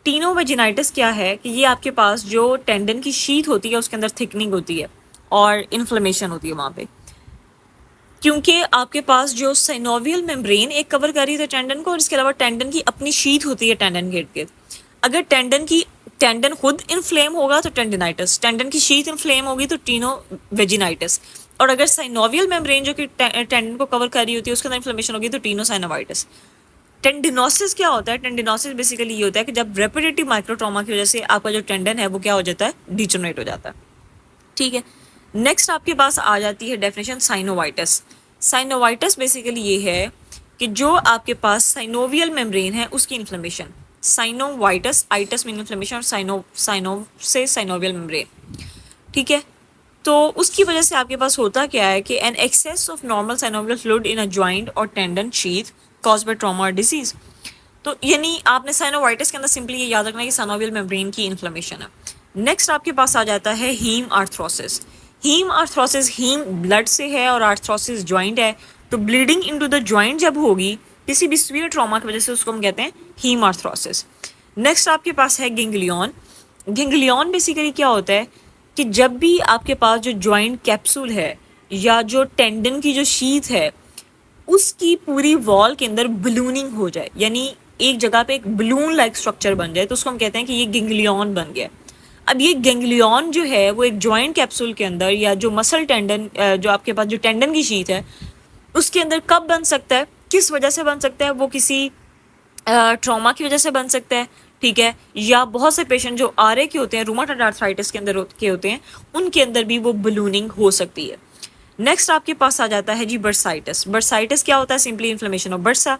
टीनोवेजिनाइटिस क्या है कि ये आपके पास जो टेंडन की शीथ होती है उसके अंदर थिकनिंग होती है और इन्फ्लेमेशन होती है वहाँ पे, क्योंकि आपके पास जो साइनोवियल मेम्ब्रेन एक कवर कर रही है टेंडन को, और इसके अलावा टेंडन की अपनी शीथ होती है टेंडन के इर्द गिर्द। अगर टेंडन खुद इन्फ्लेम होगा तो टेंडनाइटिस, टेंडन की शीथ इन्फ्लेम होगी तो टीनोवेजिनाइटिस, और अगर साइनोवियल मेम्ब्रेन जो कि टेंडन को कवर कर रही होती है उसके अंदर इन्फ्लेमेशन होगी तो टीनोसाइनोवाइटिस। टेंडिनोसिस क्या होता है? टेंडिनोसिस बेसिकली ये होता है कि जब रेपिटेटिव माइक्रोट्रॉमा की वजह से आपका जो टेंडन है वो क्या हो जाता है? डिजनरेट हो जाता है। ठीक है, नेक्स्ट आपके पास आ जाती है डेफिनेशन साइनोवाइटिस। साइनोवाइटिस बेसिकली ये है कि जो आपके पास साइनोवियल मेम्ब्रेन है उसकी inflammation, synovitis, itis mean inflammation, और साइनो से साइनोवियल मेम्ब्रेन। ठीक है, तो उसकी वजह से आपके पास होता क्या है कि an excess of normal synovial fluid in a joint और tendon sheath caused by trauma और डिजीज। तो यानी आपने साइनोवाइटिस के अंदर सिंपली ये याद रखना है कि साइनोवियल मेम्ब्रेन की इन्फ्लेमेशन है। नेक्स्ट आपके पास आ जाता है haemarthrosis. Haemarthrosis, haem blood से है और आर्थ्रोसिस जॉइंट है, तो ब्लीडिंग इनटू द जॉइंट जब होगी किसी भी सीवियर ट्रॉमा की वजह से उसको हम कहते हैं हीम आर्थ्रोसिस। नेक्स्ट आपके पास है गेंगलियन। गेंगलियन बेसिकली क्या होता है कि जब भी आपके पास जो जॉइंट कैप्सूल है या जो टेंडन की जो शीथ है उसकी पूरी वॉल के अंदर बलूनिंग हो जाए, यानी एक जगह पे एक बलून लाइक स्ट्रक्चर बन जाए, तो उसको हम कहते हैं कि ये गेंगलियन बन गया। अब ये गेंगलियन जो है वो एक जॉइंट कैप्सूल के अंदर या जो मसल टेंडन, जो आपके पास जो टेंडन की शीथ है उसके अंदर कब बन सकता है, किस वजह से बन सकता है? वो किसी ट्रॉमा की वजह से बन सकता है। ठीक है, या बहुत से पेशेंट जो आरए के होते हैं, रूमाटॉइड आर्थराइटिस के अंदर के होते हैं, उनके अंदर भी वो बलूनिंग हो सकती है। नेक्स्ट आपके पास आ जाता है जी बर्साइटिस। बर्साइटिस क्या होता है? Simply inflammation of bursa.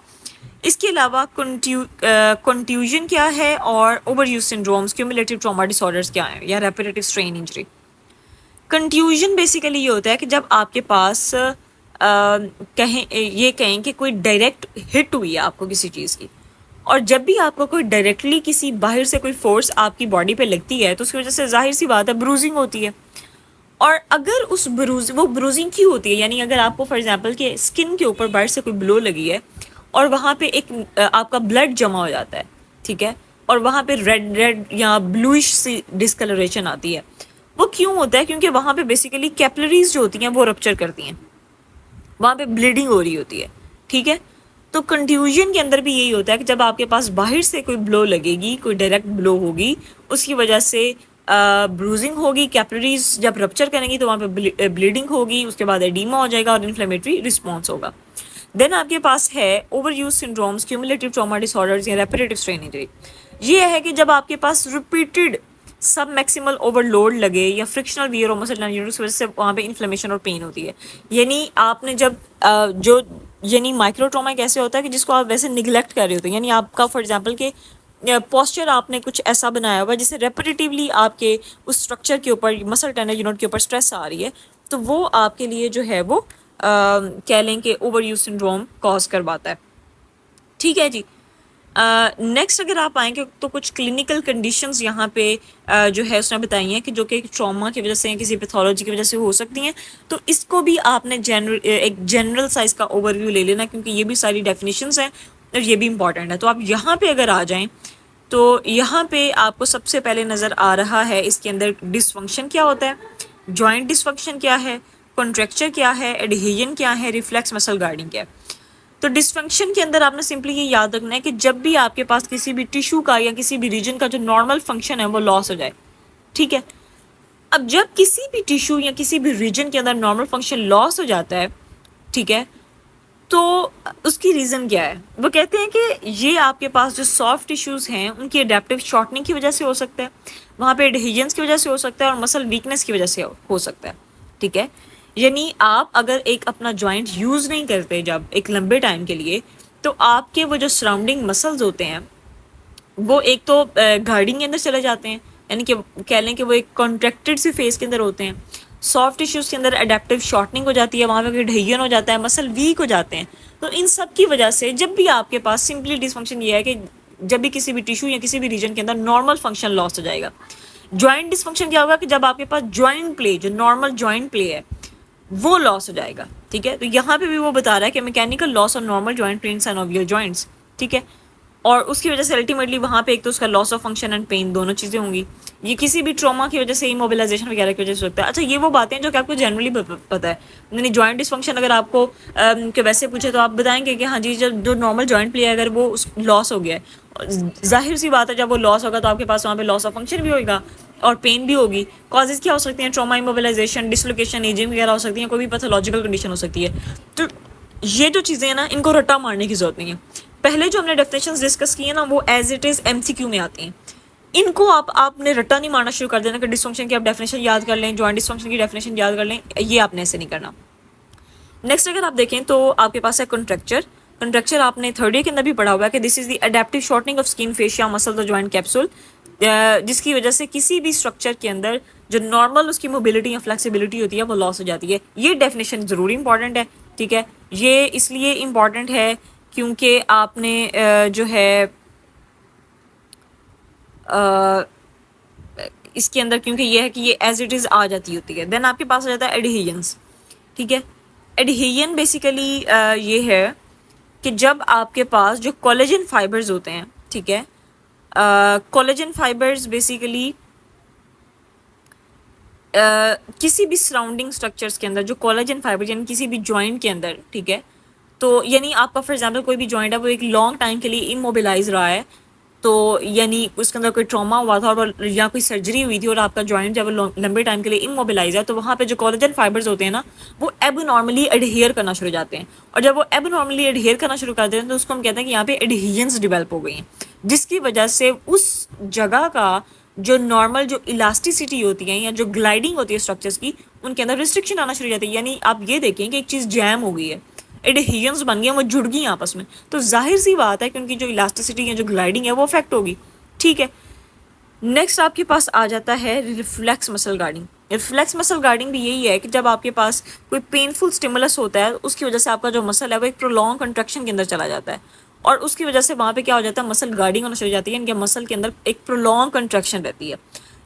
इसके अलावा कंट्यूजन क्या है, और over use syndromes, cumulative trauma disorders क्या है, या repetitive strain injury. Contusion basically ये होता है कि जब आपके पास कहें कि कोई डायरेक्ट हिट हुई है आपको किसी चीज़ की, और जब भी आपको कोई डायरेक्टली किसी बाहर से कोई फोर्स आपकी बॉडी पे लगती है तो उसकी वजह से जाहिर सी बात है ब्रूजिंग होती है। और अगर वो ब्रूजिंग क्यों होती है, यानी अगर आपको फॉर एग्जांपल कि स्किन के ऊपर बाहर से कोई ब्लो लगी है और वहाँ पे एक आपका ब्लड जमा हो जाता है, ठीक है, और वहाँ पे रेड रेड या ब्लूइश सी डिस्कलरेशन आती है, वो क्यों होता है? क्योंकि वहाँ पे बेसिकली कैपिलरीज जो होती हैं वो रप्चर करती हैं, वहाँ पे ब्लीडिंग हो रही होती है। ठीक है, तो कंट्यूजन के अंदर भी यही होता है कि जब आपके पास बाहर से कोई ब्लो लगेगी, कोई डायरेक्ट ब्लो होगी, उसकी वजह से ब्रूजिंग होगी, कैपिलरीज जब रप्चर करेंगी तो वहाँ पे ब्लीडिंग होगी, उसके बाद एडीमा हो जाएगा और इन्फ्लेमेटरी रिस्पॉन्स होगा। देन आपके पास है over use syndromes, cumulative trauma disorders या रेपिटेटिव स्ट्रेन इंजरी। ये है कि जब आपके पास रिपीटेड सब मैक्सिमल ओवरलोड लगे या फ्रिक्शनल वियर और मसल यूनिट की वजह से वहाँ पे इन्फ्लेमेशन और पेन होती है। यानी आपने जब यानी माइक्रो ट्रॉमा कैसे होता है कि जिसको आप वैसे निगलेक्ट कर रहे होते हैं, यानी आपका फॉर एग्जांपल के पोस्चर आपने कुछ ऐसा बनाया हुआ जिससे रेपिटेटिवली आपके उस स्ट्रक्चर के ऊपर, मसल टेंडन यूनिट के ऊपर स्ट्रेस आ रही है, तो वो आपके लिए जो है वो कह लें कि ओवर यूज सिंड्रोम कॉज करवाता है। ठीक है जी। नेक्स्ट अगर आप आएंगे तो कुछ क्लिनिकल कंडीशंस यहाँ पे जो है उसने बताई हैं कि जो कि ट्रॉमा की वजह से या किसी पैथोलॉजी की वजह से हो सकती हैं, तो इसको भी आपने एक जनरल साइज का ओवरव्यू ले लेना, क्योंकि ये भी सारी डेफिनेशंस हैं और ये भी इंपॉर्टेंट है। तो आप यहाँ पे अगर आ जाएं तो यहाँ पे आपको सबसे पहले नज़र आ रहा है इसके अंदर डिसफंक्शन क्या होता है, जॉइंट डिसफंक्शन क्या है, कॉन्ट्रैक्चर क्या है, एडहेजन क्या है, रिफ्लेक्स मसल गार्डिंग क्या है। तो डिसफंक्शन के अंदर आपने सिंपली ये याद रखना है कि जब भी आपके पास किसी भी टिश्यू का या किसी भी रीजन का जो नॉर्मल फंक्शन है वो लॉस हो जाए। ठीक है, अब जब किसी भी टिश्यू या किसी भी रीजन के अंदर नॉर्मल फंक्शन लॉस हो जाता है, ठीक है, तो उसकी रीज़न क्या है? वो कहते हैं कि ये आपके पास जो सॉफ्ट टिश्यूज़ हैं उनकी एडेप्टिव शॉर्टनिंग की वजह से हो सकता है, वहाँ पे एडहेजन्स की वजह से हो सकता है, और मसल वीकनेस की वजह से हो सकता है। ठीक है, यानी आप अगर एक अपना जॉइंट यूज़ नहीं करते जब एक लंबे टाइम के लिए, तो आपके वो जो सराउंडिंग मसल्स होते हैं वो एक तो गार्डिंग के अंदर चले जाते हैं, यानी कि कह लें कि वो एक कॉन्ट्रैक्टेड सी फेस के अंदर होते हैं। सॉफ्ट टिश्यूज़ के अंदर अडेप्टिव शॉर्टनिंग हो जाती है, वहाँ पे ढहियन हो जाता है, मसल वीक हो जाते हैं। तो इन सब की वजह से जब भी आपके पास सिंपली डिसफंक्शन ये है कि जब भी किसी भी टिश्यू या किसी भी रीजन के अंदर नॉर्मल फंक्शन लॉस हो जाएगा। जॉइंट डिसफंक्शन क्या होगा कि जब आपके पास जॉइंट प्ले, जो नॉर्मल जॉइंट प्ले है, वो लॉस हो जाएगा। ठीक है, तो यहाँ पे भी वो बता रहा है कि mechanical loss of normal joint play in synovial joints. ठीक है, और उसकी वजह से अल्टीमेटली वहाँ पे एक तो उसका loss of function and pain दोनों चीज़ें होंगी। ये किसी भी ट्रॉमा की वजह से, इमोबिलाइजेशन वगैरह की वजह से होता है। अच्छा, ये वो बातें हैं जो कि आपको जनरली पता है। यानी जॉइंट डिसफंक्शन अगर आपको कि वैसे पूछे तो आप बताएंगे कि हाँ जी, जब जो नॉर्मल जॉइंट प्ले है अगर वो लॉस हो गया है, जाहिर सी बात है जब वो लॉस होगा तो आपके पास वहाँ पे लॉस ऑफ फंक्शन भी होगा और पेन भी होगी। कॉजेज क्या हो सकती हैं? ट्रॉमा, इमोबिलाइजेशन, डिसलोकेशन, एजिंग वगैरह हो सकती है, कोई भी पैथोलॉजिकल कंडीशन हो सकती है। तो ये जो चीज़ें हैं ना, इनको रट्टा मारने की जरूरत नहीं है। पहले जो हमने डेफिनेशंस डिस्कस किए ना, वो एज इट इज़ एमसीक्यू में आती हैं। इनको आपने रट्टा नहीं मारना शुरू कर देना कि डिसफंक्शन की आप डेफिनेशन याद कर लें, जॉइंट डिसफंक्शन की डेफिनेशन याद कर लें, ये आपने ऐसे नहीं करना। नेक्स्ट अगर आप देखें तो आपके पास है कंट्रक्चर। कंट्रक्चर आपने थर्ड ईयर के अंदर भी पढ़ा हुआ है कि this is the adaptive shortening of skin, fascia, muscle the joint capsule, जिसकी वजह से किसी भी स्ट्रक्चर के अंदर जो नॉर्मल उसकी मोबिलिटी या फ्लेक्सिबिलिटी होती है वो लॉस हो जाती है। ये डेफिनेशन ज़रूरी इंपॉर्टेंट है, ठीक है। ये इसलिए इम्पॉर्टेंट है क्योंकि आपने जो है इसके अंदर, क्योंकि ये है कि ये एज इट इज़ आ जाती होती है। देन आपके पास आ जाता है एडहेजन्स, ठीक है। एडहेजन बेसिकली ये है कि जब आपके पास जो कोलेजन फाइबर्स होते हैं, ठीक है, कोलेजन फाइबर्स बेसिकली किसी भी सराउंडिंग स्ट्रक्चर्स के अंदर जो कोलेजन फाइबर यानी किसी भी जॉइंट के अंदर, ठीक है, तो यानी आपका फॉर एग्जांपल कोई भी जॉइंट है वो एक लॉन्ग टाइम के लिए इमोबिलाइज रहा है, तो यानी उसके अंदर कोई ट्रॉमा हुआ था और या कोई सर्जरी हुई थी और आपका जॉइंट जब लंबे टाइम के लिए इमोबिलाइज है, तो वहाँ पे जो कोलेजन फाइबर्स होते हैं ना, वो एबनॉर्मली एडहियर करना शुरू हो जाते हैं। और जब वो एबनॉर्मली एडहियर करना शुरू कर देते हैं तो उसको हम कहते हैं कि यहाँ पे एडहेजन्स डेवलप हो गई हैं, जिसकी वजह से उस जगह का जो नॉर्मल जो इलास्टिसिटी होती है या जो ग्लाइडिंग होती है स्ट्रक्चर्स की, उनके अंदर रिस्ट्रिक्शन आना शुरू हो जाती है। यानी आप ये देखें कि एक चीज़ जैम हो गई है, एडहेजन्स बन गए, वो जुड़ गई आपस में, तो जाहिर सी बात है कि उनकी जो इलास्टिसिटी है, जो ग्लाइडिंग है, वो अफेक्ट होगी, ठीक है। नेक्स्ट आपके पास आ जाता है reflex muscle guarding. Reflex muscle guarding भी यही है कि जब आपके पास कोई पेनफुल स्टिमुलस होता है, उसकी वजह से आपका जो मसल है वो एक प्रोलॉन्ग कंट्रक्शन के अंदर चला जाता है और उसकी वजह से वहाँ पे क्या हो जाता है, मसल गार्डिंग होना शुरू हो जाती है, इनके मसल के अंदर एक प्रोलॉन्ग कंट्रक्शन रहती है।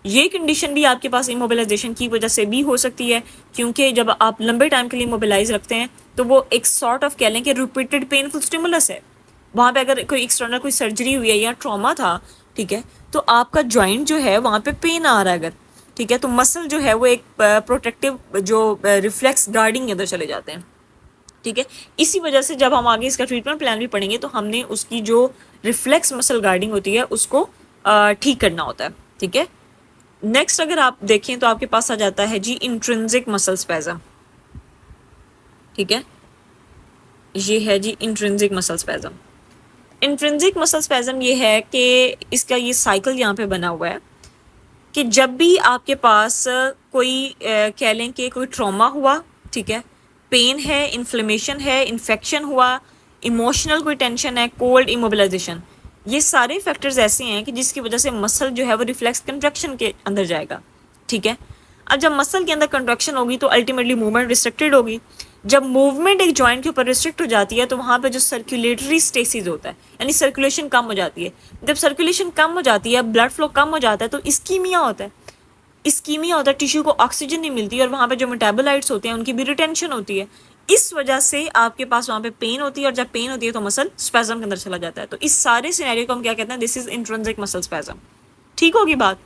ये कंडीशन भी आपके पास इमोबिलाइजेशन की वजह से भी हो सकती है, क्योंकि जब आप लंबे टाइम के लिए मोबिलाइज रखते हैं तो वो एक सॉर्ट ऑफ कह लें कि रिपीटेड पेनफुल स्टिमुलस है। वहाँ पे अगर कोई एक्सटर्नल कोई सर्जरी हुई है या ट्रॉमा था, ठीक है, तो आपका जॉइंट जो है वहाँ पे पेन आ रहा है अगर, ठीक है, तो मसल जो है वो एक प्रोटेक्टिव जो रिफ्लेक्स गार्डिंग के अंदर चले जाते हैं, ठीक है। इसी वजह से जब हम आगे इसका ट्रीटमेंट प्लान भी पढ़ेंगे तो हमने उसकी जो रिफ्लेक्स मसल गार्डिंग होती है उसको ठीक करना होता है, ठीक है। नेक्स्ट अगर आप देखें तो आपके पास आ जाता है जी इंट्रिंसिक मसल स्पैज़म, ठीक है, ये है जी intrinsic muscle spasm. Intrinsic muscle spasm ये है कि इसका ये साइकिल यहाँ पे बना हुआ है कि जब भी आपके पास कोई कह लें कि कोई ट्रॉमा हुआ, ठीक है, पेन है, इन्फ्लेमेशन है, इन्फेक्शन हुआ, इमोशनल कोई टेंशन है, कोल्ड, इमोबिलाइजेशन, ये सारे फैक्टर्स ऐसे हैं कि जिसकी वजह से मसल जो है वो रिफ्लेक्स कंट्रैक्शन के अंदर जाएगा, ठीक है। अब जब मसल के अंदर कंट्रैक्शन होगी तो अल्टीमेटली मूवमेंट रिस्ट्रिक्टेड होगी। जब मूवमेंट एक जॉइंट के ऊपर रिस्ट्रिक्ट हो जाती है तो वहाँ पे जो सर्कुलेटरी स्टेसिस होता है यानी सर्कुलेशन कम हो जाती है। जब सर्कुलेशन कम हो जाती है, ब्लड फ्लो कम हो जाता है, तो इस्कीमिया होता है। इस्कीमिया होता है, टिश्यू को ऑक्सीजन नहीं मिलती और वहाँ पे जो मेटाबोलाइट्स होते हैं उनकी भी रिटेंशन होती है। इस वजह से आपके पास वहाँ पे पेन होती है और जब पेन होती है तो मसल स्पैज़म के अंदर चला जाता है। तो इस सारे सिनेरियो को हम क्या कहते हैं, this is intrinsic muscle spasm, ठीक होगी बात।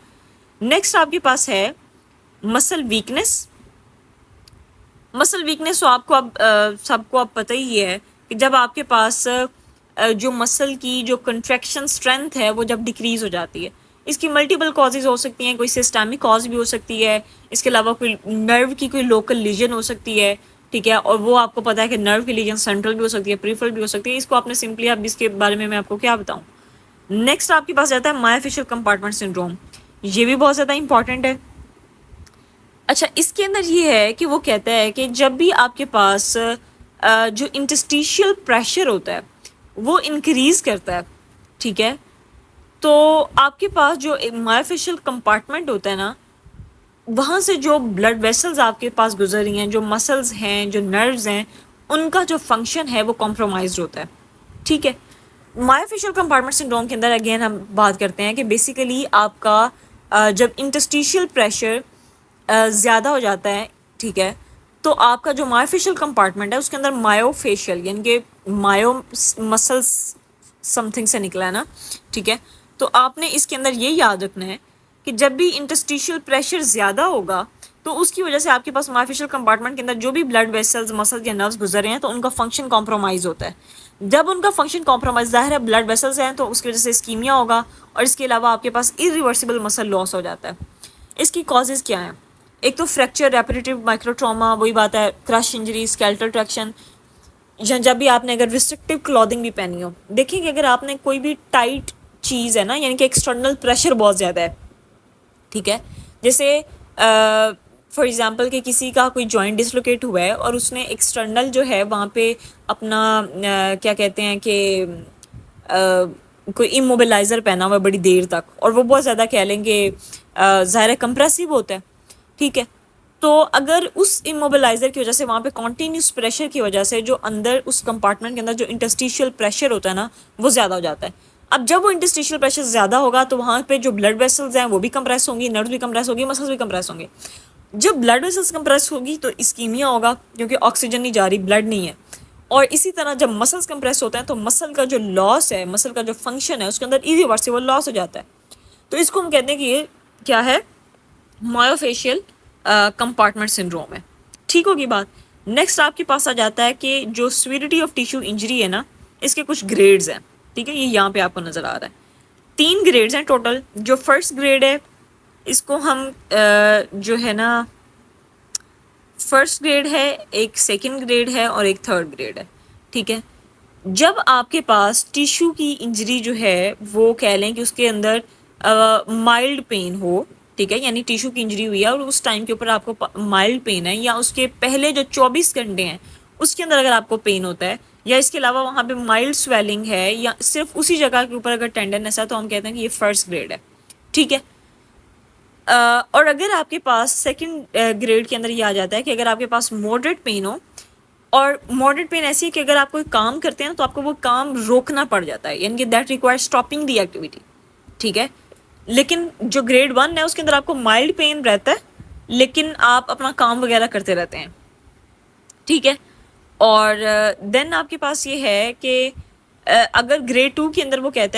नेक्स्ट आपके पास है मसल वीकनेस। मसल वीकनेस तो आपको अब सबको अब पता ही है कि जब आपके पास जो मसल की जो कंट्रैक्शन स्ट्रेंथ है वो जब डिक्रीज हो जाती है। इसकी मल्टीपल कॉजेज हो सकती हैं, कोई सिस्टमिक कॉज भी हो सकती है, इसके अलावा कोई नर्व की कोई लोकल लीजन हो सकती है, ठीक है, और वो आपको पता है कि नर्व की लीजन सेंट्रल भी हो सकती है, प्रीफरल भी हो सकती है। इसको आपने सिंपली, अब इसके बारे में मैं आपको क्या बताऊँ। नेक्स्ट आपके पास जाता है मायोफेशियल कंपार्टमेंट सिंड्रोम। ये भी बहुत ज़्यादा इंपॉर्टेंट है। अच्छा, इसके अंदर ये है कि वो कहता है कि जब भी आपके पास जो इंटरस्टिशियल प्रेशर होता है वो इंक्रीज़ करता है, ठीक है, तो आपके पास जो मायोफेशियल कंपार्टमेंट होता है ना, वहाँ से जो ब्लड वेसल्स आपके पास गुजर रही हैं, जो मसल्स हैं, जो नर्व्स हैं, उनका जो फंक्शन है वो कॉम्प्रोमाइज्ड होता है, ठीक है। मायोफेशियल कंपार्टमेंट सिंड्रोम के अंदर अगेन हम बात करते हैं कि बेसिकली आपका जब इंटरस्टिशियल प्रेशर ज़्यादा हो जाता है, ठीक है, तो आपका जो मायोफेशियल कंपार्टमेंट है उसके अंदर मायोफेशियल यानी कि मायो मसल्स समथिंग से निकला है ना, ठीक है। तो आपने इसके अंदर ये याद रखना है कि जब भी इंटरस्टिशियल प्रेशर ज़्यादा होगा तो उसकी वजह से आपके पास मायोफेशियल कंपार्टमेंट के अंदर जो भी ब्लड वेसल्स, मसल्स या नर्व्स गुजर रहे हैं तो उनका फंक्शन कॉम्प्रोमाइज़ होता है। जब उनका फंक्शन कॉम्प्रोमाइज, ज़ाहिर है ब्लड वेसल्स हैं तो उसकी वजह से इस्कीमिया होगा, और इसके अलावा आपके पास इरिवर्सिबल मसल लॉस हो जाता है। इसकी कॉजेज़ क्या हैं? एक तो फ्रैक्चर, रेपिटेटिव माइक्रोट्रॉमा, वही बात है, क्रश इंजरी, स्केलेटल ट्रैक्शन, या जब भी आपने अगर रिस्ट्रिक्टिव क्लॉथिंग भी पहनी हो। देखिए कि अगर आपने कोई भी टाइट चीज़ है ना, यानी कि एक्सटर्नल प्रेशर बहुत ज़्यादा है, ठीक है, जैसे फॉर एग्जांपल कि किसी का कोई जॉइंट डिसलोकेट हुआ है और उसने एक्सटर्नल जो है वहाँ पे अपना क्या कहते हैं कि कोई इमोबिलाइज़र पहना हुआ है बड़ी देर तक, और वो बहुत ज़्यादा कह लेंगे ज़ाहिर कंप्रेसिव होता है, ठीक है। तो अगर उस इमोबिलाइज़र की वजह से वहाँ पे कॉन्टीन्यूस प्रेशर की वजह से जो अंदर उस कंपार्टमेंट के अंदर जो इंटरस्टिशियल प्रेशर होता है ना, वो ज़्यादा हो जाता है। अब जब वो इंटरस्टिशियल प्रेशर ज़्यादा होगा तो वहाँ पे जो ब्लड वेसल्स हैं वो भी कंप्रेस होंगी, नर्व्स भी कंप्रेस होगी, मसल्स भी कंप्रेस होंगे। जब ब्लड वेसल्स कंप्रेस होगी तो इस्कीमिया होगा, क्योंकि ऑक्सीजन नहीं जा रही, ब्लड नहीं है। और इसी तरह जब मसल्स कंप्रेस होते हैं तो मसल का जो लॉस है, मसल का जो फंक्शन है, उसके अंदर इरिवर्सिबल लॉस हो जाता है। तो इसको हम कहते हैं कि ये क्या है, मायोफेशियल कंपार्टमेंट सिंड्रोम है। ठीक होगी बात। नेक्स्ट आपके पास आ जाता है कि जो स्वीडिटी ऑफ टिश्यू इंजरी है ना, इसके कुछ ग्रेड्स हैं, ठीक है, ये यहाँ पे आपको नज़र आ रहा है। 3 ग्रेड्स हैं टोटल। जो फर्स्ट ग्रेड है इसको हम जो है ना, फर्स्ट ग्रेड है, एक सेकंड ग्रेड है और एक थर्ड ग्रेड है, ठीक है। जब आपके पास टिश्यू की इंजरी जो है वो कह लें कि उसके अंदर माइल्ड पेन हो, ठीक है, यानी टिश्यू की इंजरी हुई है और उस टाइम के ऊपर आपको माइल्ड पेन है, या उसके पहले जो 24 घंटे हैं उसके अंदर अगर आपको पेन होता है, या इसके अलावा वहाँ पे माइल्ड स्वेलिंग है, या सिर्फ उसी जगह के ऊपर अगर टेंडरनेस है, तो हम कहते हैं कि ये फर्स्ट ग्रेड है, ठीक है। और अगर आपके पास सेकंड ग्रेड के अंदर ये आ जाता है कि अगर आपके पास मॉडरेट पेन हो, और मॉडरेट पेन ऐसी है कि अगर आप कोई काम करते हैं तो आपको वो काम रोकना पड़ जाता है, यानी कि that require stopping the activity, ठीक है। लेकिन जो ग्रेड 1 है उसके अंदर आपको माइल्ड पेन रहता है, लेकिन आप अपना काम वगैरह करते रहते हैं, ठीक है। और देन आपके पास ये है कि अगर ग्रेड 2 के अंदर वो कहता है